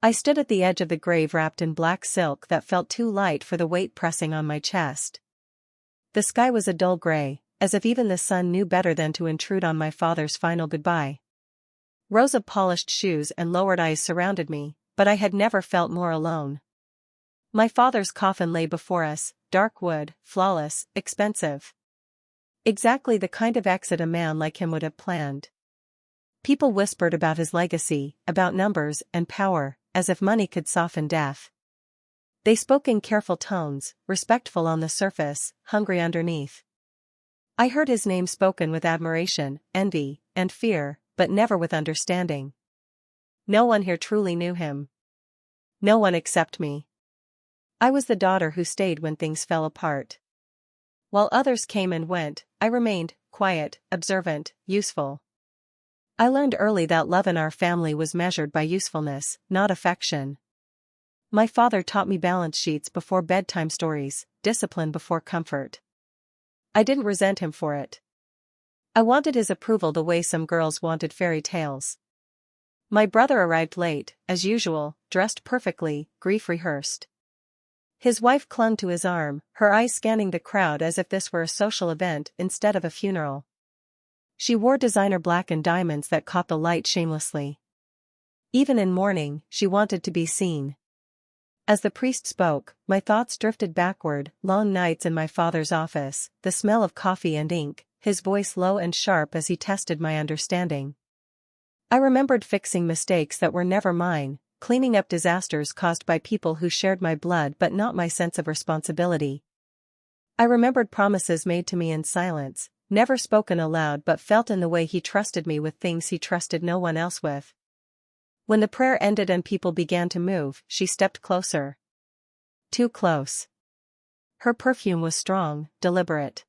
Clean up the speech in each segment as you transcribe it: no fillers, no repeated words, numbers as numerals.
I stood at the edge of the grave wrapped in black silk that felt too light for the weight pressing on my chest. The sky was a dull gray, as if even the sun knew better than to intrude on my father's final goodbye. Rows of polished shoes and lowered eyes surrounded me, but I had never felt more alone. My father's coffin lay before us, dark wood, flawless, expensive. Exactly the kind of exit a man like him would have planned. People whispered about his legacy, about numbers and power, as if money could soften death. They spoke in careful tones, respectful on the surface, hungry underneath. I heard his name spoken with admiration, envy, and fear, but never with understanding. No one here truly knew him. No one except me. I was the daughter who stayed when things fell apart. While others came and went, I remained, quiet, observant, useful. I learned early that love in our family was measured by usefulness, not affection. My father taught me balance sheets before bedtime stories, discipline before comfort. I didn't resent him for it. I wanted his approval the way some girls wanted fairy tales. My brother arrived late, as usual, dressed perfectly, grief-rehearsed. His wife clung to his arm, her eyes scanning the crowd as if this were a social event instead of a funeral. She wore designer black and diamonds that caught the light shamelessly. Even in mourning, she wanted to be seen. As the priest spoke, my thoughts drifted backward, long nights in my father's office, the smell of coffee and ink, his voice low and sharp as he tested my understanding. I remembered fixing mistakes that were never mine, cleaning up disasters caused by people who shared my blood but not my sense of responsibility. I remembered promises made to me in silence, never spoken aloud but felt in the way he trusted me with things he trusted no one else with. When the prayer ended and people began to move, she stepped closer. Too close. Her perfume was strong, deliberate.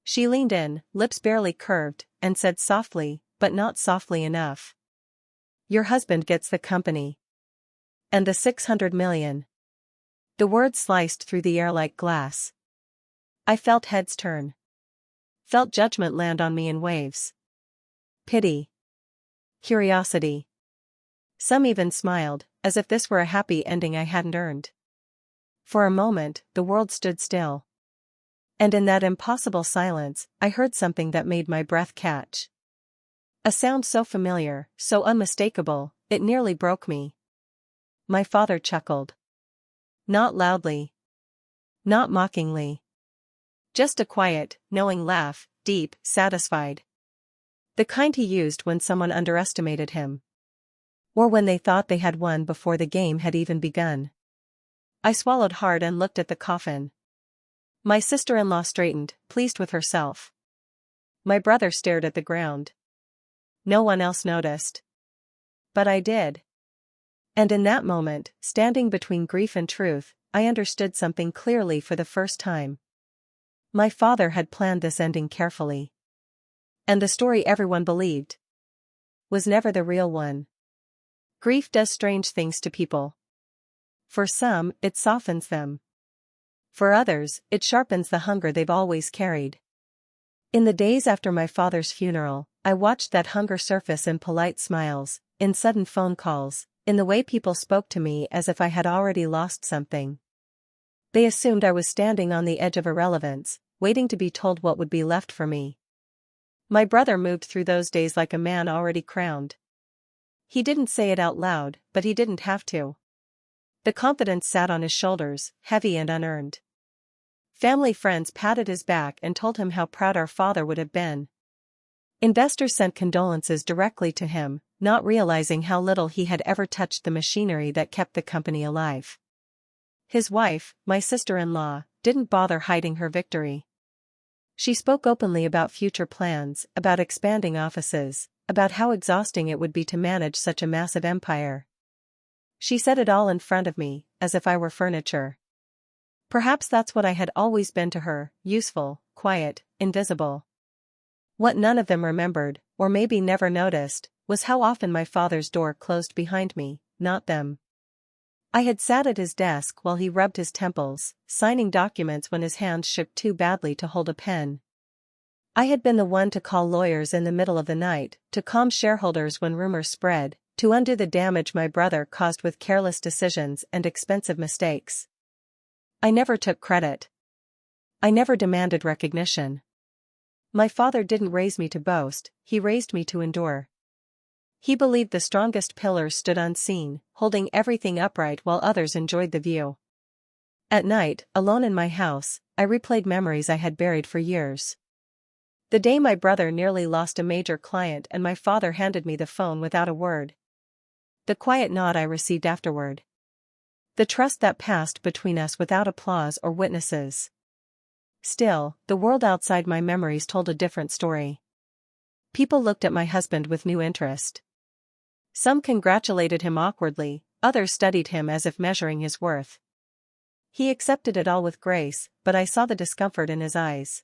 She leaned in, lips barely curved, and said softly, but not softly enough. "Your husband gets the company. And the 600 million. The words sliced through the air like glass. I felt heads turn. Felt judgment land on me in waves. Pity. Curiosity. Some even smiled, as if this were a happy ending I hadn't earned. For a moment, the world stood still. And in that impossible silence, I heard something that made my breath catch. A sound so familiar, so unmistakable, it nearly broke me. My father chuckled. Not loudly. Not mockingly. Just a quiet, knowing laugh, deep, satisfied. The kind he used when someone underestimated him. Or when they thought they had won before the game had even begun. I swallowed hard and looked at the coffin. My sister-in-law straightened, pleased with herself. My brother stared at the ground. No one else noticed. But I did. And in that moment, standing between grief and truth, I understood something clearly for the first time. My father had planned this ending carefully. And the story everyone believed was never the real one. Grief does strange things to people. For some, it softens them. For others, it sharpens the hunger they've always carried. In the days after my father's funeral, I watched that hunger surface in polite smiles, in sudden phone calls, in the way people spoke to me as if I had already lost something. They assumed I was standing on the edge of irrelevance, waiting to be told what would be left for me. My brother moved through those days like a man already crowned. He didn't say it out loud, but he didn't have to. The confidence sat on his shoulders, heavy and unearned. Family friends patted his back and told him how proud our father would have been. Investors sent condolences directly to him, not realizing how little he had ever touched the machinery that kept the company alive. His wife, my sister-in-law, didn't bother hiding her victory. She spoke openly about future plans, about expanding offices, about how exhausting it would be to manage such a massive empire. She said it all in front of me, as if I were furniture. Perhaps that's what I had always been to her, useful, quiet, invisible. What none of them remembered, or maybe never noticed, was how often my father's door closed behind me, not them. I had sat at his desk while he rubbed his temples, signing documents when his hands shook too badly to hold a pen. I had been the one to call lawyers in the middle of the night, to calm shareholders when rumors spread, to undo the damage my brother caused with careless decisions and expensive mistakes. I never took credit. I never demanded recognition. My father didn't raise me to boast, he raised me to endure. He believed the strongest pillars stood unseen, holding everything upright while others enjoyed the view. At night, alone in my house, I replayed memories I had buried for years. The day my brother nearly lost a major client and my father handed me the phone without a word. The quiet nod I received afterward. The trust that passed between us without applause or witnesses. Still, the world outside my memories told a different story. People looked at my husband with new interest. Some congratulated him awkwardly, others studied him as if measuring his worth. He accepted it all with grace, but I saw the discomfort in his eyes.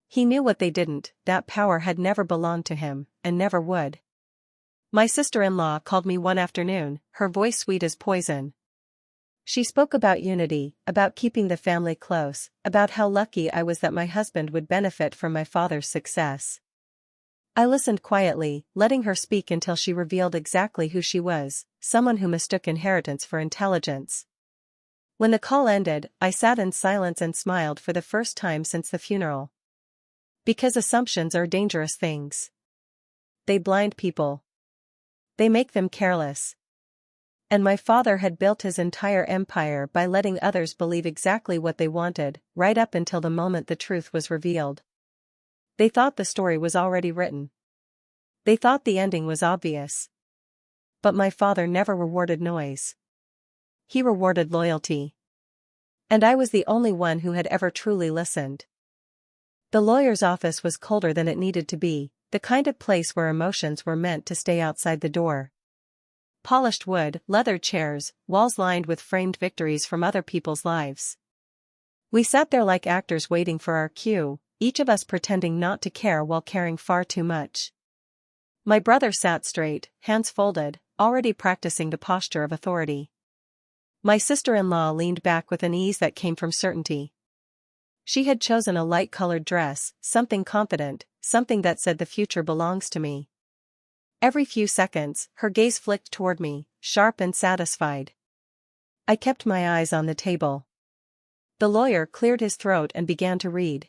He knew what they didn't, that power had never belonged to him, and never would. My sister-in-law called me one afternoon, her voice sweet as poison. She spoke about unity, about keeping the family close, about how lucky I was that my husband would benefit from my father's success. I listened quietly, letting her speak until she revealed exactly who she was, someone who mistook inheritance for intelligence. When the call ended, I sat in silence and smiled for the first time since the funeral. Because assumptions are dangerous things. They blind people. They make them careless. And my father had built his entire empire by letting others believe exactly what they wanted, right up until the moment the truth was revealed. They thought the story was already written. They thought the ending was obvious. But my father never rewarded noise. He rewarded loyalty. And I was the only one who had ever truly listened. The lawyer's office was colder than it needed to be, the kind of place where emotions were meant to stay outside the door. Polished wood, leather chairs, walls lined with framed victories from other people's lives. We sat there like actors waiting for our cue, each of us pretending not to care while caring far too much. My brother sat straight, hands folded, already practicing the posture of authority. My sister-in-law leaned back with an ease that came from certainty. She had chosen a light-colored dress, something confident, something that said the future belongs to me. Every few seconds, her gaze flicked toward me, sharp and satisfied. I kept my eyes on the table. The lawyer cleared his throat and began to read.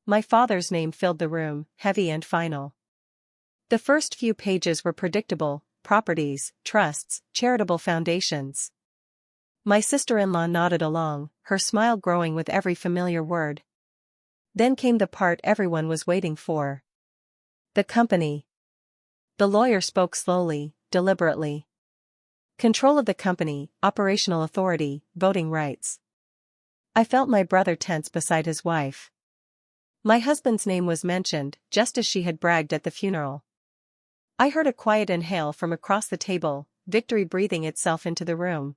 My father's name filled the room, heavy and final. The first few pages were predictable: properties, trusts, charitable foundations. My sister-in-law nodded along, her smile growing with every familiar word. Then came the part everyone was waiting for. The company. The lawyer spoke slowly, deliberately. Control of the company, operational authority, voting rights. I felt my brother tense beside his wife. My husband's name was mentioned, just as she had bragged at the funeral. I heard a quiet inhale from across the table, victory breathing itself into the room.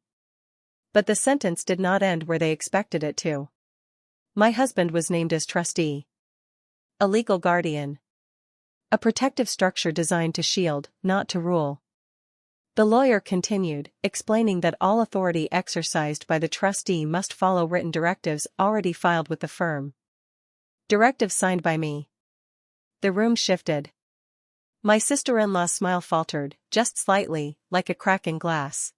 But the sentence did not end where they expected it to. My husband was named as trustee. A legal guardian. A protective structure designed to shield, not to rule. The lawyer continued, explaining that all authority exercised by the trustee must follow written directives already filed with the firm. Directives signed by me. The room shifted. My sister-in-law's smile faltered, just slightly, like a crack in glass.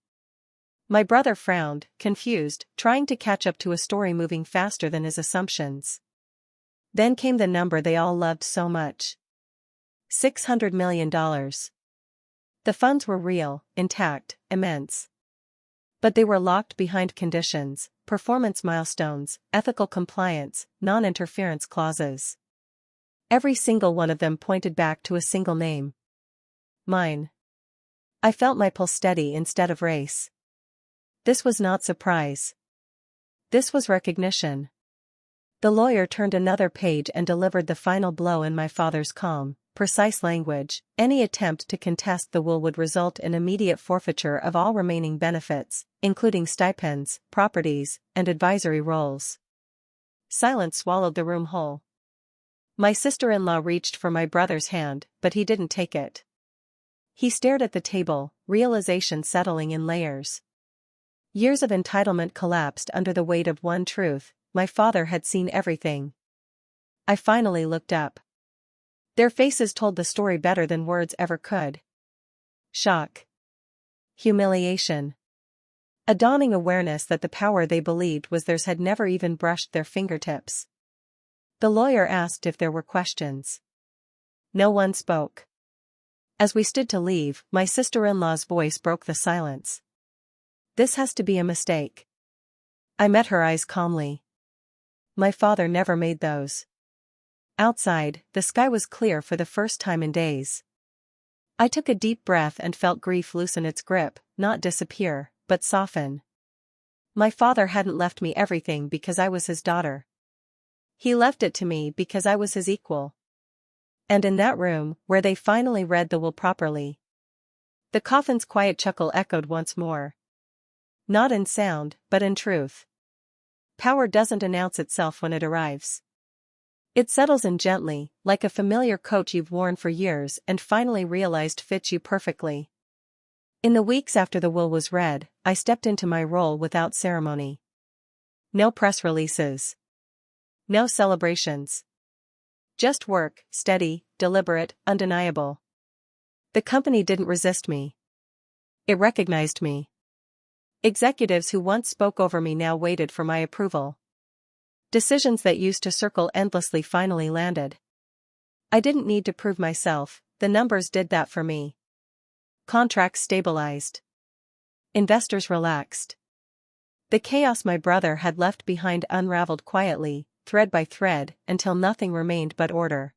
My brother frowned, confused, trying to catch up to a story moving faster than his assumptions. Then came the number they all loved so much. $600 million. The funds were real, intact, immense. But they were locked behind conditions, performance milestones, ethical compliance, non-interference clauses. Every single one of them pointed back to a single name. Mine. I felt my pulse steady instead of race. This was not surprise. This was recognition. The lawyer turned another page and delivered the final blow in my father's calm, precise language. Any attempt to contest the will would result in immediate forfeiture of all remaining benefits, including stipends, properties, and advisory roles. Silence swallowed the room whole. My sister-in-law reached for my brother's hand, but he didn't take it. He stared at the table, realization settling in layers. Years of entitlement collapsed under the weight of one truth: my father had seen everything. I finally looked up. Their faces told the story better than words ever could. Shock. Humiliation. A dawning awareness that the power they believed was theirs had never even brushed their fingertips. The lawyer asked if there were questions. No one spoke. As we stood to leave, my sister-in-law's voice broke the silence. This has to be a mistake. I met her eyes calmly. My father never made those. Outside, the sky was clear for the first time in days. I took a deep breath and felt grief loosen its grip, not disappear, but soften. My father hadn't left me everything because I was his daughter. He left it to me because I was his equal. And in that room, where they finally read the will properly, the coffin's quiet chuckle echoed once more. Not in sound, but in truth. Power doesn't announce itself when it arrives. It settles in gently, like a familiar coat you've worn for years and finally realized fits you perfectly. In the weeks after the will was read, I stepped into my role without ceremony. No press releases. No celebrations. Just work, steady, deliberate, undeniable. The company didn't resist me. It recognized me. Executives who once spoke over me now waited for my approval. Decisions that used to circle endlessly finally landed. I didn't need to prove myself, the numbers did that for me. Contracts stabilized. Investors relaxed. The chaos my brother had left behind unraveled quietly, thread by thread, until nothing remained but order.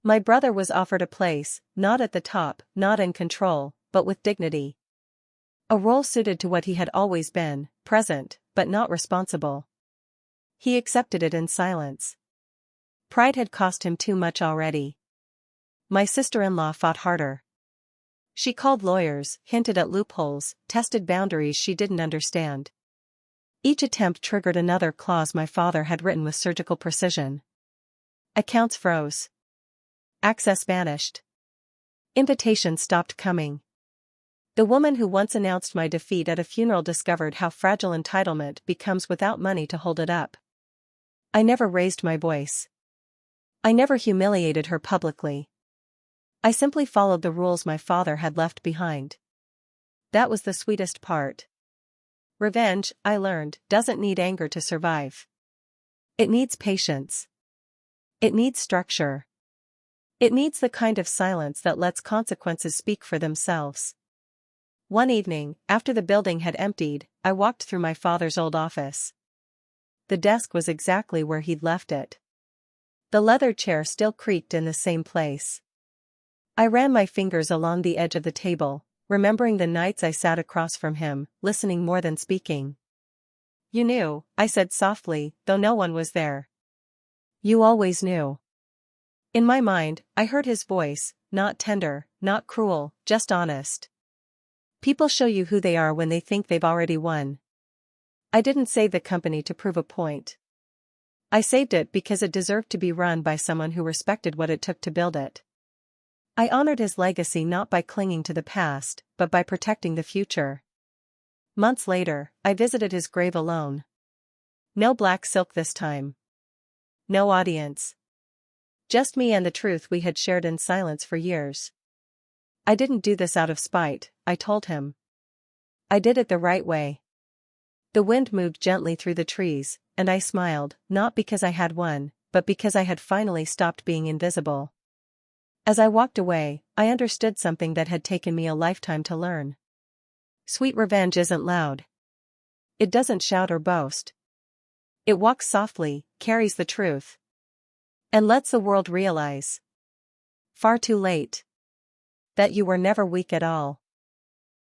My brother was offered a place, not at the top, not in control, but with dignity. A role suited to what he had always been, present, but not responsible. He accepted it in silence. Pride had cost him too much already. My sister-in-law fought harder. She called lawyers, hinted at loopholes, tested boundaries she didn't understand. Each attempt triggered another clause my father had written with surgical precision. Accounts froze. Access vanished. Invitations stopped coming. The woman who once announced my defeat at a funeral discovered how fragile entitlement becomes without money to hold it up. I never raised my voice. I never humiliated her publicly. I simply followed the rules my father had left behind. That was the sweetest part. Revenge, I learned, doesn't need anger to survive. It needs patience. It needs structure. It needs the kind of silence that lets consequences speak for themselves. One evening, after the building had emptied, I walked through my father's old office. The desk was exactly where he'd left it. The leather chair still creaked in the same place. I ran my fingers along the edge of the table, remembering the nights I sat across from him, listening more than speaking. "You knew," I said softly, though no one was there. "You always knew." In my mind, I heard his voice, not tender, not cruel, just honest. People show you who they are when they think they've already won. I didn't save the company to prove a point. I saved it because it deserved to be run by someone who respected what it took to build it. I honored his legacy not by clinging to the past, but by protecting the future. Months later, I visited his grave alone. No black silk this time. No audience. Just me and the truth we had shared in silence for years. I didn't do this out of spite, I told him. I did it the right way. The wind moved gently through the trees, and I smiled, not because I had won, but because I had finally stopped being invisible. As I walked away, I understood something that had taken me a lifetime to learn. Sweet revenge isn't loud. It doesn't shout or boast. It walks softly, carries the truth, and lets the world realize, far too late, that you were never weak at all.